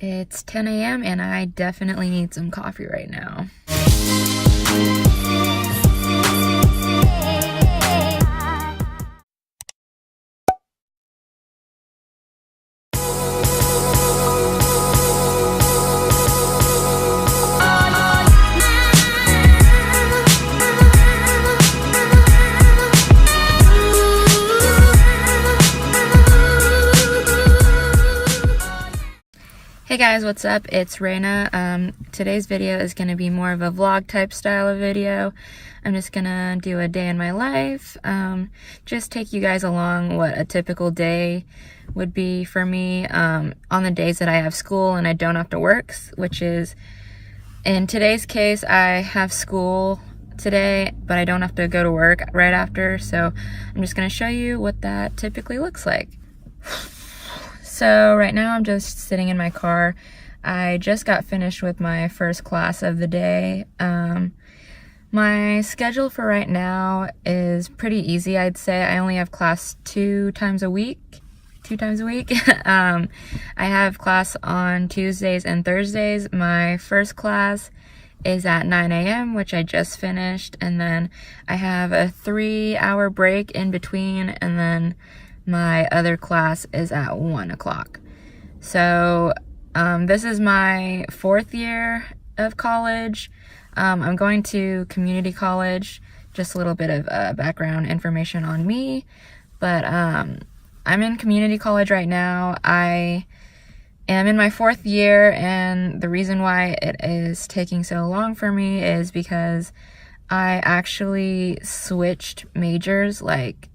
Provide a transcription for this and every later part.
It's 10 a.m. and I definitely need some coffee right now. Hey guys, what's up? It's Reina. Today's video is going to be more of a vlog type style of video. I'm just going to do a day in my life, just take you guys along what a typical day would be for me on the days that I have school and I don't have to work, which is, in today's case, I have school today, but I don't have to go to work right after, so I'm just going to show you what that typically looks like. So right now I'm just sitting in my car. I just got finished with my first class of the day. My schedule for right now is pretty easy, I'd say. I only have class two times a week. I have class on Tuesdays and Thursdays. My first class is at 9 a.m., which I just finished, and then I have a 3-hour break in between, and then my other class is at 1 o'clock. So this is my 4th year of college. I'm going to community college. Just a little bit of background information on me. But I'm in community college right now. I am in my 4th year, and the reason why it is taking so long for me is because I actually switched majors like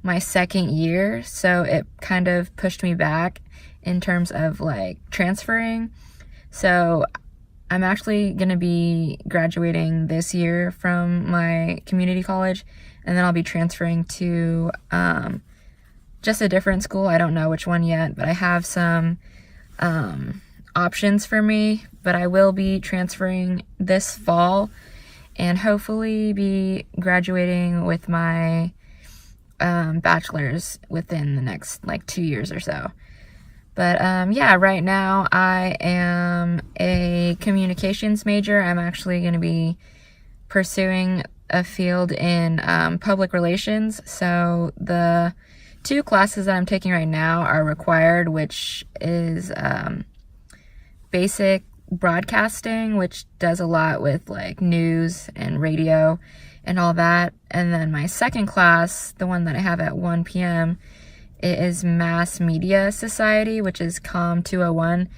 my 2nd year, so it kind of pushed me back in terms of like transferring. So I'm actually gonna be graduating this year from my community college, and then I'll be transferring to just a different school. I don't know which one yet, but I have some options for me, but I will be transferring this fall and hopefully be graduating with my bachelor's within the next like 2 years or so. But yeah, right now I am a communications major. I'm actually going to be pursuing a field in public relations. So the 2 classes that I'm taking right now are required, which is basic broadcasting, which does a lot with like news and radio and all that. And then my 2nd class, the one that I have at 1 p.m., it is Mass Media Society, which is COM 201.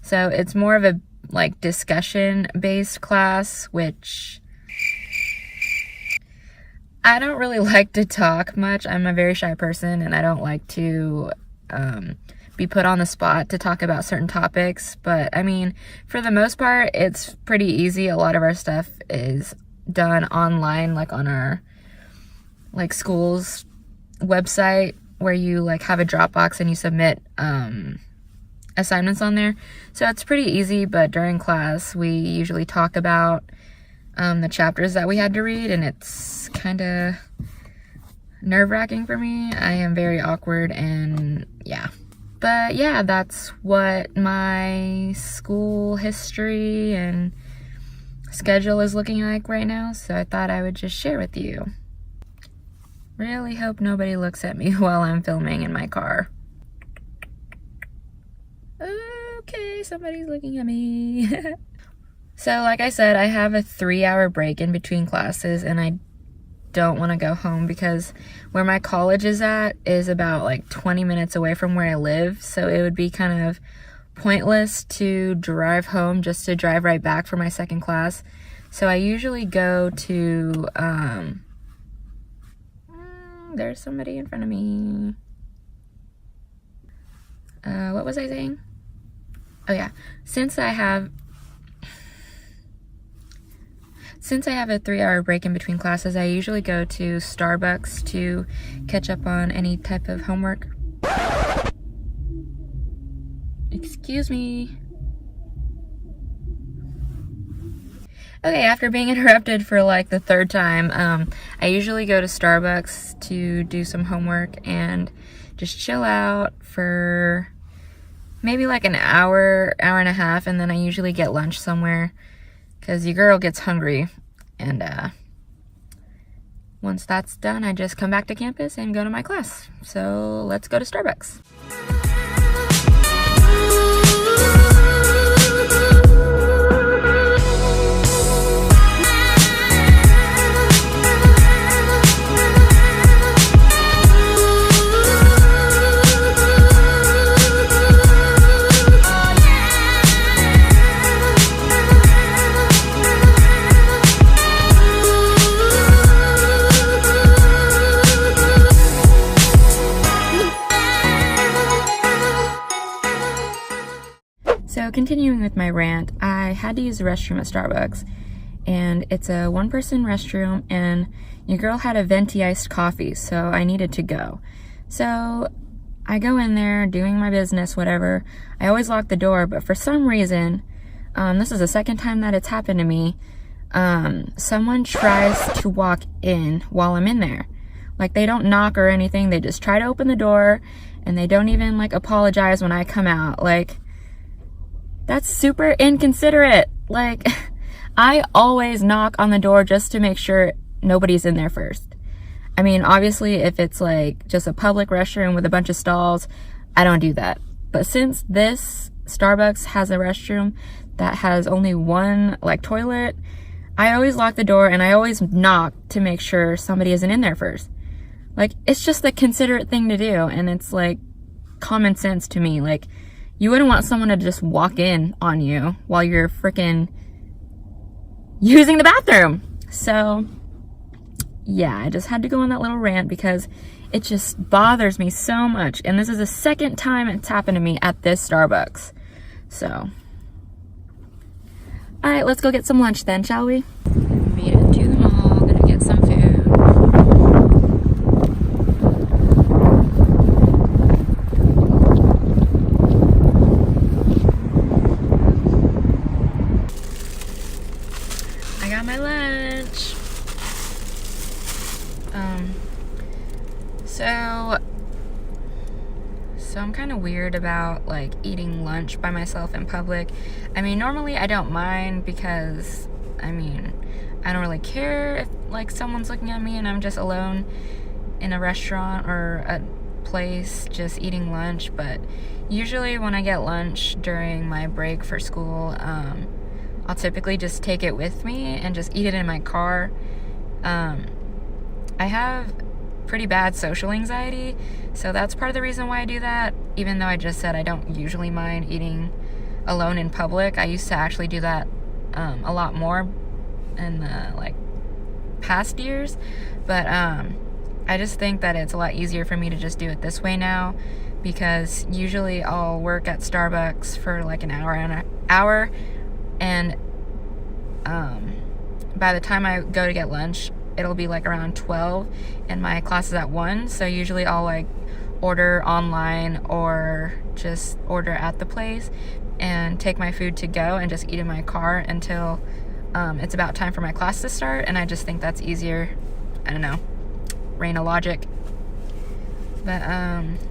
So it's more of a like discussion-based class, which I don't really like to talk much. I'm a very shy person, and I don't like to be put on the spot to talk about certain topics. But I mean, for the most part, it's pretty easy. A lot of our stuff is done online, like on our like school's website, where you like have a Dropbox and you submit assignments on there. So it's pretty easy, but during class we usually talk about the chapters that we had to read, and it's kind of nerve-wracking for me. I am very awkward, and yeah. But yeah, that's what my school history and schedule is looking like right now, so I thought I would just share with you. Really hope nobody looks at me while I'm filming in my car. Okay, somebody's looking at me. So like I said, I have a 3-hour break in between classes, and I don't want to go home because where my college is at is about like 20 minutes away from where I live, so it would be kind of pointless to drive home just to drive right back for my 2nd class. So I usually go to there's somebody in front of me. What was I saying? Oh yeah, since I have a 3-hour break in between classes, I usually go to Starbucks to catch up on any type of homework. Excuse me. Okay, after being interrupted for like the 3rd time, I usually go to Starbucks to do some homework and just chill out for maybe like an hour, hour and a half, and then I usually get lunch somewhere because your girl gets hungry. And once that's done, I just come back to campus and go to my class. So let's go to Starbucks. So continuing with my rant, I had to use the restroom at Starbucks, and it's a one-person restroom, and your girl had a venti iced coffee, so I needed to go. So I go in there doing my business, whatever. I always lock the door, but for some reason, this is the second time that it's happened to me, someone tries to walk in while I'm in there. Like, they don't knock or anything, they just try to open the door, and they don't even like apologize when I come out. Like, that's super inconsiderate. Like, I always knock on the door just to make sure nobody's in there first. I mean, obviously, if it's like just a public restroom with a bunch of stalls, I don't do that. But since this Starbucks has a restroom that has only one like toilet, I always lock the door and I always knock to make sure somebody isn't in there first. Like, it's just the considerate thing to do, and it's like common sense to me. Like, you wouldn't want someone to just walk in on you while you're freaking using the bathroom. So, yeah, I just had to go on that little rant because it just bothers me so much. And this is the second time it's happened to me at this Starbucks. So, all right, let's go get some lunch then, shall we? Made it to the mall, gonna get some food. My lunch. So I'm kind of weird about like eating lunch by myself in public. I mean, normally I don't mind because I mean, I don't really care if like someone's looking at me and I'm just alone in a restaurant or a place just eating lunch. But usually when I get lunch during my break for school, I'll typically just take it with me and just eat it in my car. I have pretty bad social anxiety, so that's part of the reason why I do that. Even though I just said I don't usually mind eating alone in public, I used to actually do that a lot more in the like past years. But I just think that it's a lot easier for me to just do it this way now, because usually I'll work at Starbucks for like an hour and by the time I go to get lunch, it'll be like around 12 and my class is at 1. So usually I'll like order online or just order at the place and take my food to go and just eat in my car until it's about time for my class to start. And I just think that's easier. I don't know, Reina logic. But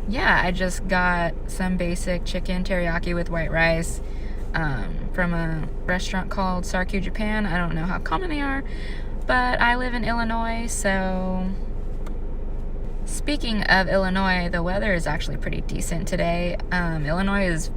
yeah, I just got some basic chicken teriyaki with white rice from a restaurant called Sarku Japan. I don't know how common they are, but I live in Illinois, so speaking of Illinois, the weather is actually pretty decent today. Illinois is,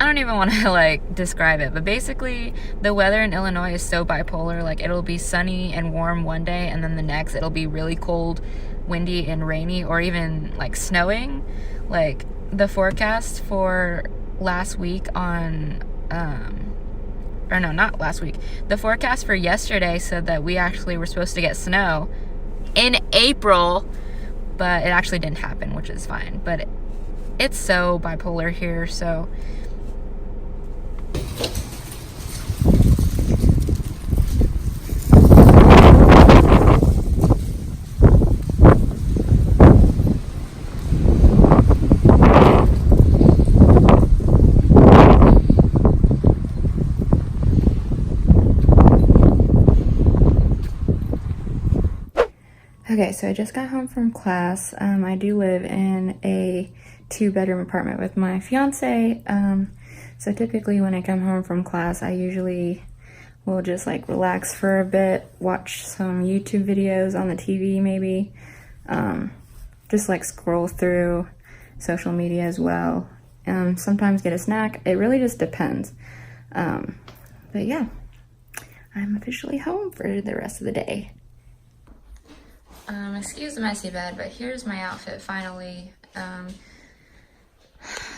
I don't even want to like describe it, but basically the weather in Illinois is so bipolar. Like, it'll be sunny and warm one day, and then the next it'll be really cold, windy and rainy, or even like snowing. Like, the forecast for last week on or no, not last week, the forecast for yesterday said that we actually were supposed to get snow in April, but it actually didn't happen, which is fine. But it's so bipolar here, so Okay, so I just got home from class. I do live in a 2-bedroom apartment with my fiance. So typically when I come home from class, I usually will just like relax for a bit, watch some YouTube videos on the TV maybe, just like scroll through social media as well. Sometimes get a snack. It really just depends. But yeah, I'm officially home for the rest of the day. Excuse the messy bed, but here's my outfit finally.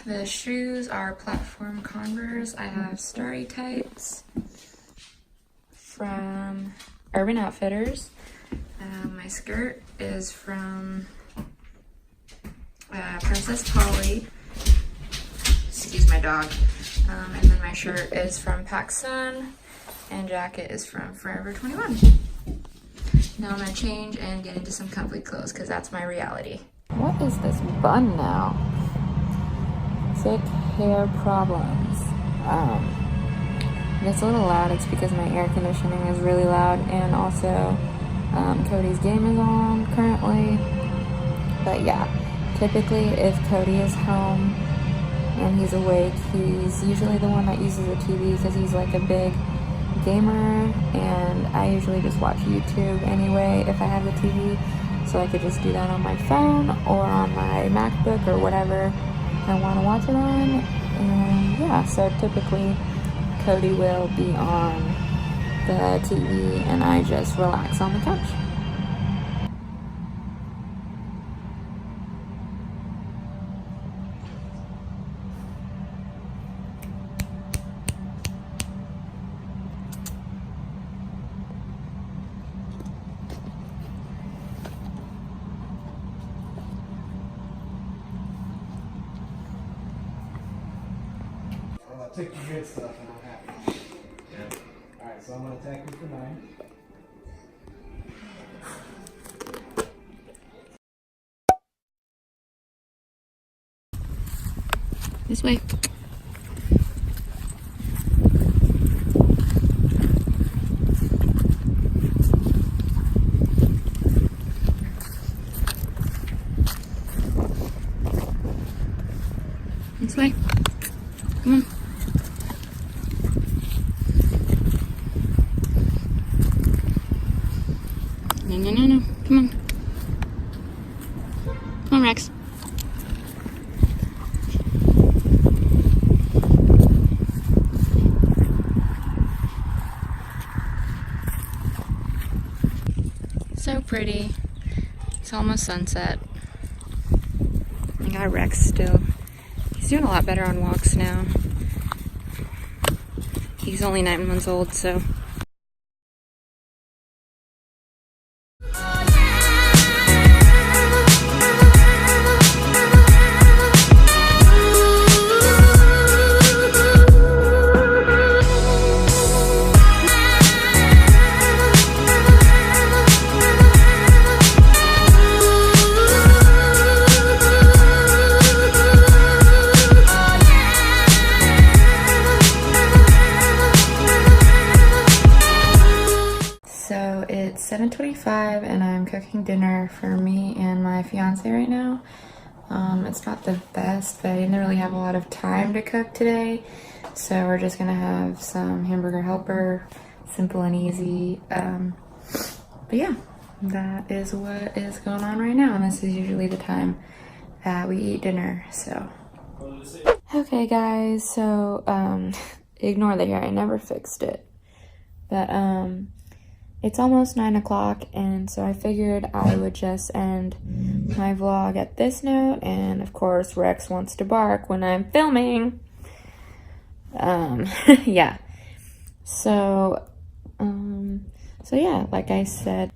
The shoes are platform Converse. I have Starry Tights from Urban Outfitters. My skirt is from Princess Polly. Excuse my dog. And then my shirt is from PacSun, and jacket is from Forever 21. Now I'm gonna change and get into some comfy clothes because that's my reality. What is this bun now? Thick hair problems. It's a little loud. It's because my air conditioning is really loud, and also Cody's game is on currently. But yeah, typically if Cody is home and he's awake, he's usually the one that uses the TV because he's like a big gamer, and I usually just watch YouTube anyway if I have the TV, so I could just do that on my phone or on my MacBook or whatever I want to watch it on. And yeah, so typically Cody will be on the TV and I just relax on the couch. Take your good stuff and I'm happy. Yeah. Alright, so I'm going to attack you for 9. This way. This way. Come on. No. Come on. Come on, Rex. So pretty. It's almost sunset. I got Rex still. He's doing a lot better on walks now. He's only 9 months old, so. It's 7:25 and I'm cooking dinner for me and my fiance right now. It's not the best, but I didn't really have a lot of time to cook today, so we're just gonna have some hamburger helper, simple and easy. But yeah, that is what is going on right now, and this is usually the time that we eat dinner. So okay guys, so ignore the hair, I never fixed it, but it's almost 9 o'clock, and so I figured I would just end my vlog at this note. And of course, Rex wants to bark when I'm filming. Yeah. So yeah, like I said.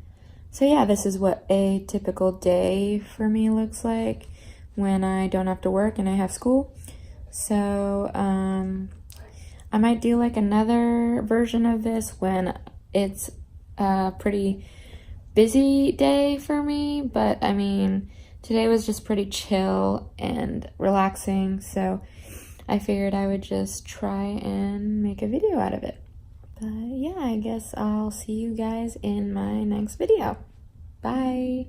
So yeah, this is what a typical day for me looks like when I don't have to work and I have school. So I might do like another version of this when it's a pretty busy day for me, but I mean, today was just pretty chill and relaxing, so I figured I would just try and make a video out of it. But yeah, I guess I'll see you guys in my next video. Bye.